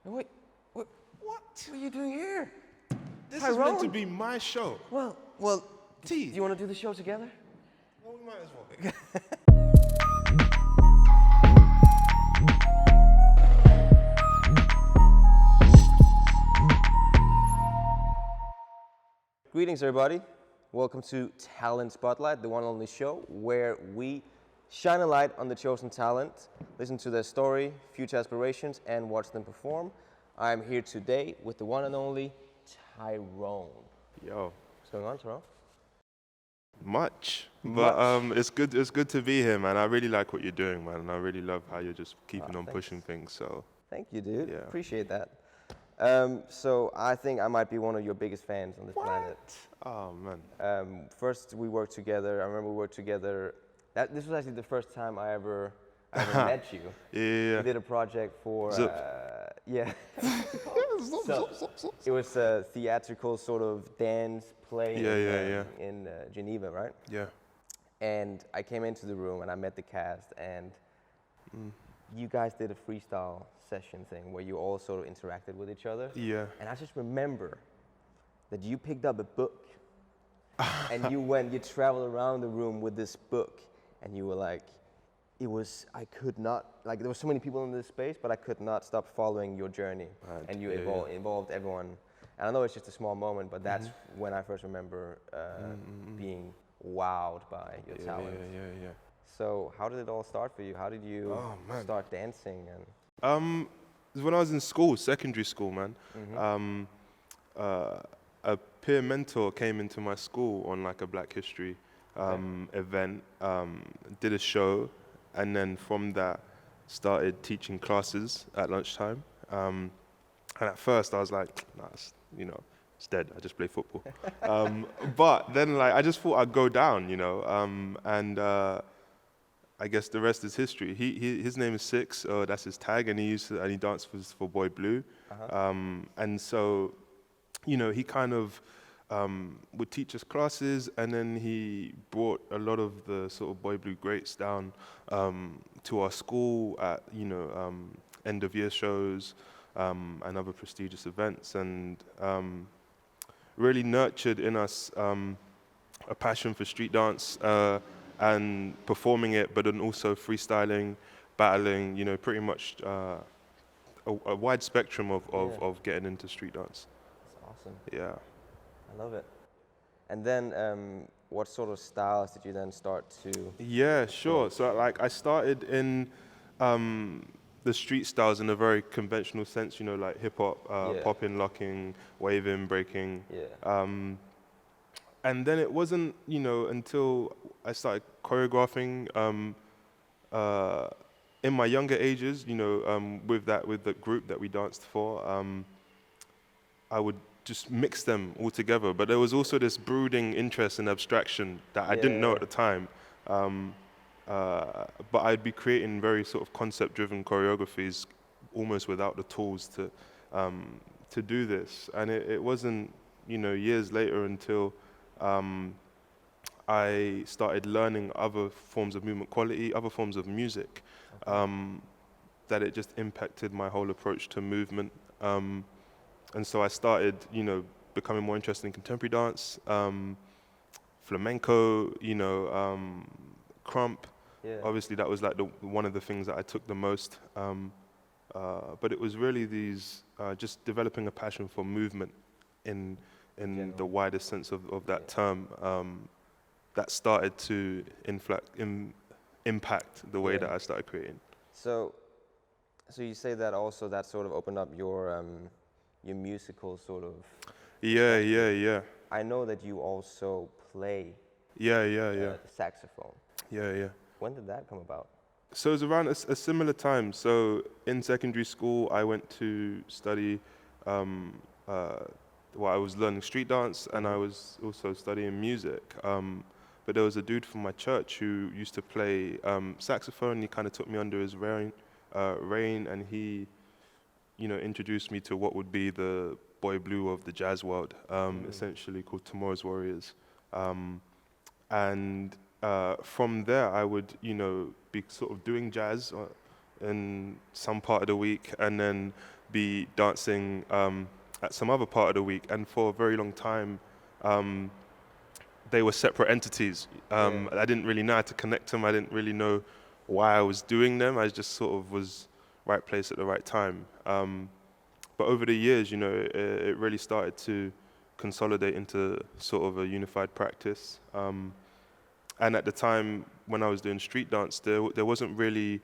Wait, what? What are you doing here? This is meant to Tyrone? be my show. Well, T. do you want to do the show together? Well, we might as well. Greetings, everybody. Welcome to Talent Spotlight, the one and only show where we shine a light on the chosen talent, listen to their story, future aspirations, and watch them perform. I'm here today with the one and only Tyrone. Yo, What's going on, Tyrone? much. But it's good. It's good to be here, man. I really like what you're doing, man, and I really love how you're just keeping on thanks. pushing things. So Thank you, dude. Yeah. Appreciate that. So I think I might be one of your biggest fans on this planet. oh man. First, we worked together. I remember we worked together. This was actually the first time I ever met you. Yeah. We did a project for Zip. yeah. So it was a theatrical sort of dance play in Geneva, right? Yeah. And I came into the room and I met the cast, and you guys did a freestyle session thing where you all sort of interacted with each other. Yeah. And I just remember that you picked up a book and you traveled around the room with this book, and you were like, I could not, like, there were so many people in this space, but I could not stop following your journey. And you involved everyone. And I know it's just a small moment, but that's when I first remember being wowed by your talent. Yeah. So how did it all start for you? How did you start dancing? And It was when I was in school, secondary school, man. A peer mentor came into my school on like a Black History event, did a show, and then from that started teaching classes at lunchtime. And at first I was like, nah, it's dead. I just play football. But then like I just thought I'd go down, and I guess the rest is history. His name is Six, that's his tag, and he danced for Boy Blue. And so, he kind of would teach us classes, and then he brought a lot of the sort of Boy Blue greats down to our school at end of year shows and other prestigious events, and really nurtured in us a passion for street dance and performing it, but then also freestyling, battling, pretty much a wide spectrum of getting into street dance. that's awesome. Yeah. I love it. And then what sort of styles did you then start to? Yeah, sure. So like I started in the street styles in a very conventional sense, like hip hop, popping, locking, waving, breaking. Yeah. And then it wasn't, until I started choreographing in my younger ages, with the group that we danced for, I would just mix them all together. But there was also this brooding interest in abstraction that I didn't know at the time. But I'd be creating very sort of concept-driven choreographies almost without the tools to do this. And it wasn't, years later until I started learning other forms of movement quality, other forms of music, that it just impacted my whole approach to movement. And so I started, becoming more interested in contemporary dance, flamenco, crump. Yeah. Obviously, that was like one of the things that I took the most. But it was really these, just developing a passion for movement in the widest sense of that term, that started to impact the way that I started creating. So you say that also that sort of opened up your musical sort of. Yeah. I know that you also play. Yeah. The saxophone. Yeah. When did that come about? So it was around a similar time. So in secondary school, I went to study. I was learning street dance, and I was also studying music. But there was a dude from my church who used to play saxophone. He kind of took me under his reign, and he, introduced me to what would be the Boy Blue of the jazz world, essentially called Tomorrow's Warriors. And from there, I would, be sort of doing jazz in some part of the week, and then be dancing at some other part of the week, and for a very long time, they were separate entities. I didn't really know how to connect them. I didn't really know why I was doing them. I just sort of was right place at the right time. But over the years, you know, it really started to consolidate into sort of a unified practice. And at the time when I was doing street dance, there wasn't really,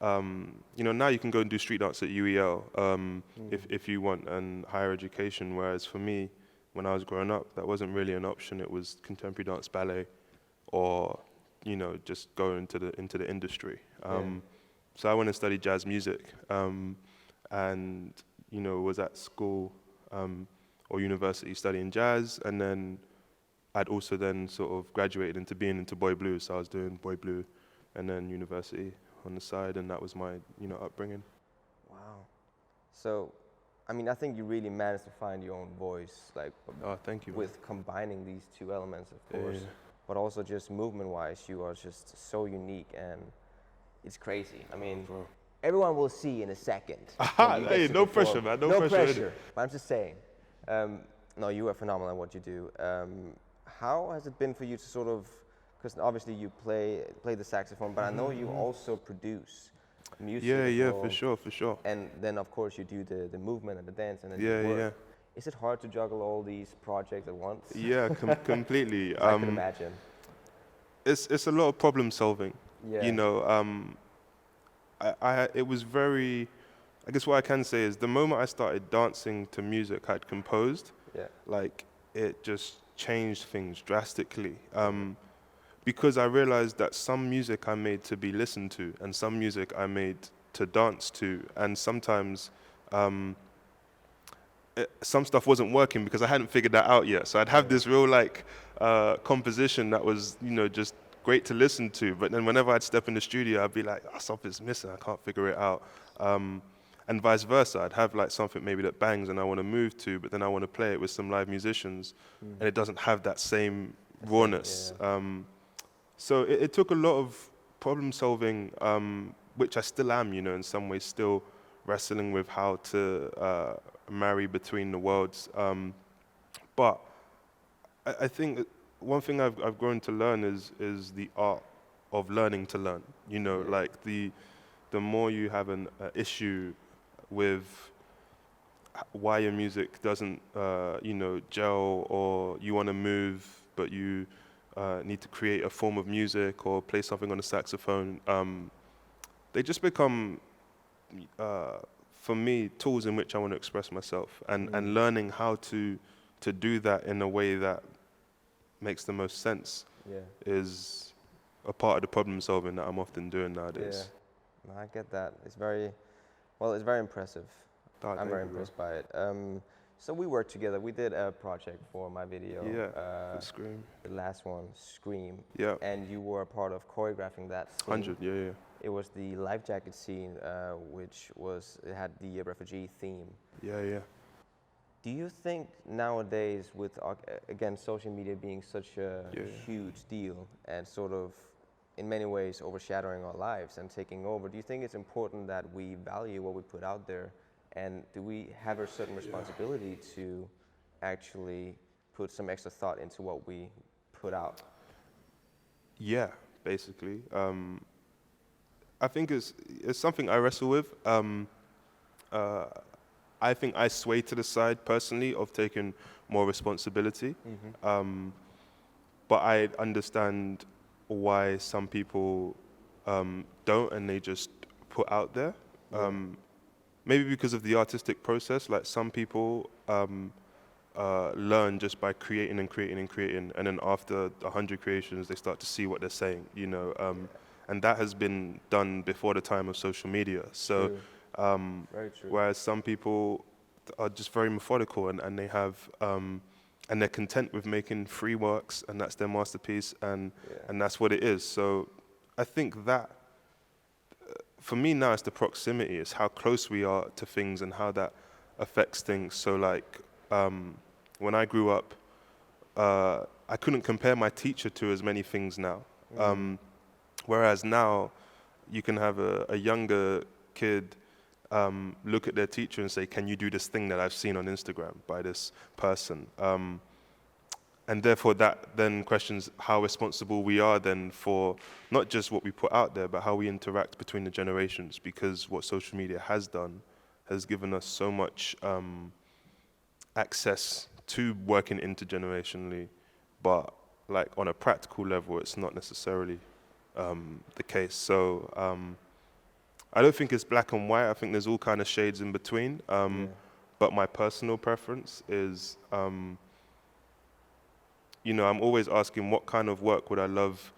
you know, now you can go and do street dance at UEL if you want and higher education. Whereas for me, when I was growing up, that wasn't really an option. It was contemporary dance, ballet, or you know, just go into the industry. So I went and studied jazz music, and you know, was at school or university studying jazz, and then I'd also then sort of graduated into being into boy blues. So I was doing boy blue, and then university on the side, and that was my, you know, upbringing. Wow. So, I mean, I think you really managed to find your own voice, like Oh, thank you. with combining these two elements, of course, Yeah. but also just movement-wise, you are just so unique, and it's crazy. I mean, Bro. everyone will see in a second. Aha, when you hey, get to no perform. pressure, man, no pressure. But I'm just saying, no, you are phenomenal at what you do. How has it been for you to sort of, because obviously you play the saxophone, but I know you also produce music. Yeah, as well. for sure. And then of course you do the movement and the dance and then Yeah, you work. yeah. Is it hard to juggle all these projects at once? Yeah, completely. I can imagine. It's a lot of problem solving. Yeah. You know, it was very. I guess what I can say is the moment I started dancing to music I'd composed, Yeah. like it just changed things drastically. Because I realized that some music I made to be listened to, and some music I made to dance to, and sometimes some stuff wasn't working because I hadn't figured that out yet. So I'd have this real like composition that was, you know, just great to listen to, but then whenever I'd step in the studio, I'd be like, oh, something's missing, I can't figure it out. And vice versa, I'd have like something maybe that bangs and I want to move to, but then I want to play it with some live musicians, and it doesn't have that same rawness. So it took a lot of problem solving, which I still am, you know, in some ways still wrestling with how to marry between the worlds. But I think that one thing I've grown to learn is the art of learning to learn. You know, like the more you have an issue with why your music doesn't, you know, gel, or you want to move, but you need to create a form of music or play something on a saxophone, they just become, for me, tools in which I want to express myself, and learning how to do that in a way that makes the most sense is a part of the problem solving that I'm often doing nowadays. Yeah, no, I get that. It's very impressive. I'm very impressed by it. So we worked together. We did a project for my video. Yeah, Scream. The last one, Scream. Yeah. And you were a part of choreographing that scene. 100, yeah. It was the life jacket scene, which it had the refugee theme. Yeah. Do you think nowadays, with again social media being such a huge deal and sort of in many ways overshadowing our lives and taking over, do you think it's important that we value what we put out there, and do we have a certain responsibility to actually put some extra thought into what we put out? Yeah, basically. I think it's something I wrestle with. I think I sway to the side personally of taking more responsibility. But I understand why some people don't, and they just put out there. Maybe because of the artistic process, like some people learn just by creating, and then after 100 creations, they start to see what they're saying, you know. And that has been done before the time of social media. So, Very true. whereas some people are just very methodical, and they have, and they're content with making free works, and that's their masterpiece, and that's what it is. So, I think that, for me now, it's the proximity. It's how close we are to things and how that affects things. So, like, when I grew up, I couldn't compare my teacher to as many things now. Whereas now, you can have a younger kid look at their teacher and say, can you do this thing that I've seen on Instagram by this person? And therefore that then questions how responsible we are then for not just what we put out there, but how we interact between the generations, because what social media has done has given us so much access to working intergenerationally, but like on a practical level, it's not necessarily the case. So I don't think it's black and white. I think there's all kind of shades in between. But my personal preference is, you know, I'm always asking what kind of work would I love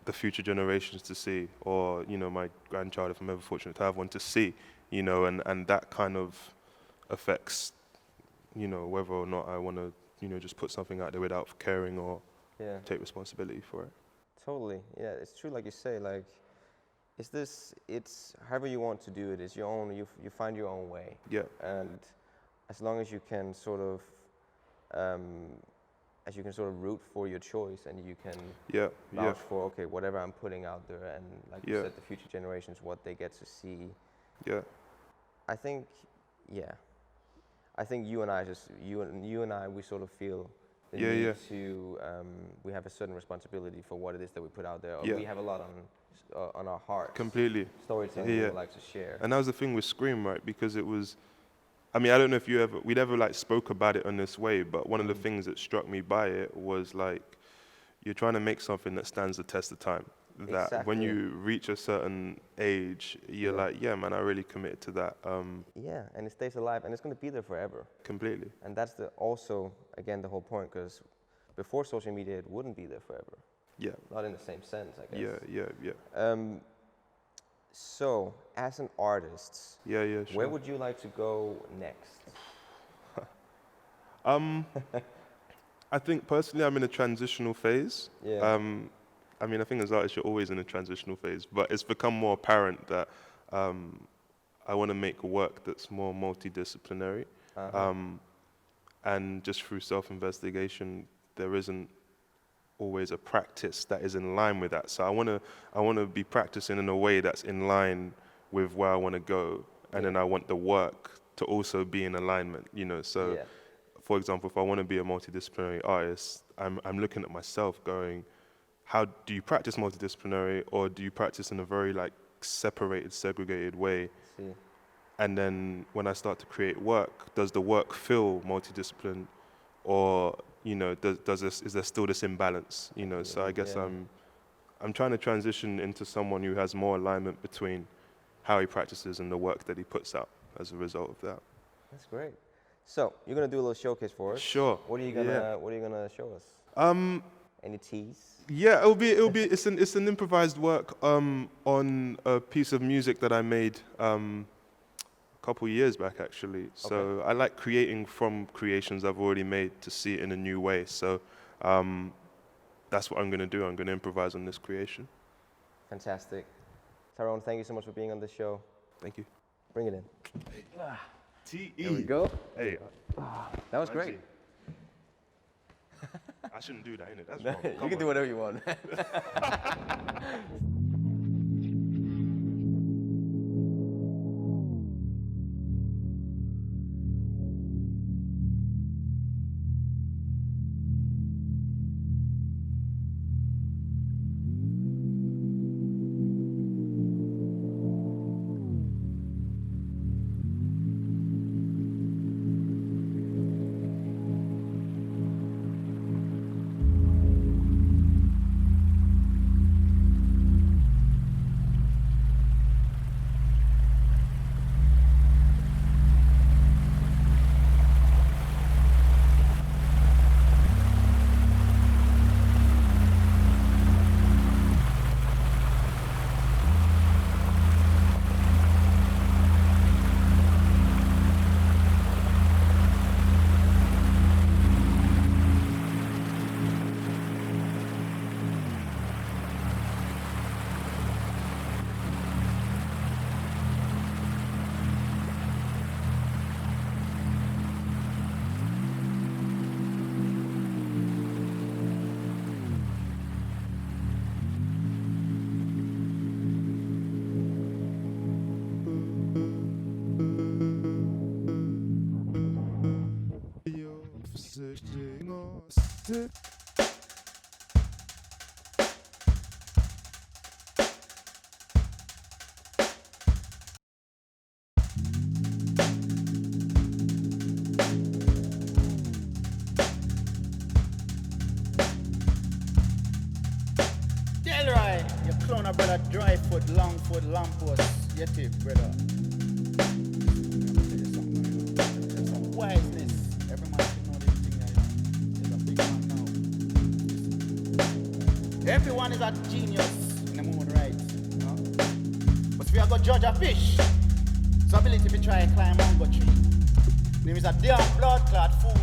the future generations to see, or, you know, my grandchild, if I'm ever fortunate to have one, to see, you know, and that kind of affects, you know, whether or not I want to, you know, just put something out there without caring or take responsibility for it. Totally. Yeah, it's true. Like you say, like, it's however you want to do it. It's your own. You find your own way. Yeah. And as long as you can sort of, root for your choice, and you can vouch for, okay, whatever I'm putting out there, and like you said, the future generations, what they get to see. Yeah. I think you and I we sort of feel the need to, we have a certain responsibility for what it is that we put out there. We have a lot on our hearts. Completely. Storytelling we would like to share. And that was the thing with Scream, right? Because it was, I mean, I don't know if we never like spoke about it in this way, but one of the things that struck me by it was like, you're trying to make something that stands the test of time. That when you reach a certain age, you're like, yeah, man, I really committed to that. Yeah, and it stays alive, and it's going to be there forever. Completely. And that's also, again, the whole point, because before social media, it wouldn't be there forever. Yeah. Not in the same sense, I guess. Yeah. So, as an artist, sure. Where would you like to go next? I think personally, I'm in a transitional phase. Yeah. I mean, I think as artists, you're always in a transitional phase, but it's become more apparent that I want to make work that's more multidisciplinary. And just through self-investigation, there isn't always a practice that is in line with that. So I want to be practicing in a way that's in line with where I want to go, and then I want the work to also be in alignment, you know. So, for example, if I want to be a multidisciplinary artist, I'm looking at myself going, how do you practice multidisciplinary, or do you practice in a very like separated, segregated way? And then when I start to create work, does the work feel multidisciplined, or, you know, is there still this imbalance, you know? So I guess I'm trying to transition into someone who has more alignment between how he practices and the work that he puts out as a result of that. That's great. So you're gonna do a little showcase for us. Sure. What are you gonna show us? Any tease? Yeah, it's an improvised work on a piece of music that I made a couple years back, actually. So I like creating from creations I've already made to see it in a new way. So that's what I'm going to do. I'm going to improvise on this creation. Fantastic. Tyrone, thank you so much for being on the show. Thank you. Bring it in. T-E. There we go. Hey. That was great. I shouldn't do that, innit? That's wrong. You can do whatever you want. Delroy, you clown a brother, dry foot, long foot, lamppost, you tip, brother. There's some wiseness. Every man should know this thing, There's a big man now. Everyone is a genius in the moon, right? But if you are going to judge a fish, it's ability to try and climb mango tree. Name is a damn blood clot fool.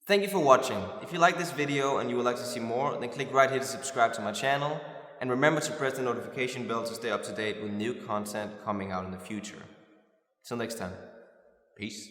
Thank you for watching. If you like this video and you would like to see more, then click right here to subscribe to my channel. And remember to press the notification bell to stay up to date with new content coming out in the future. Till next time, peace.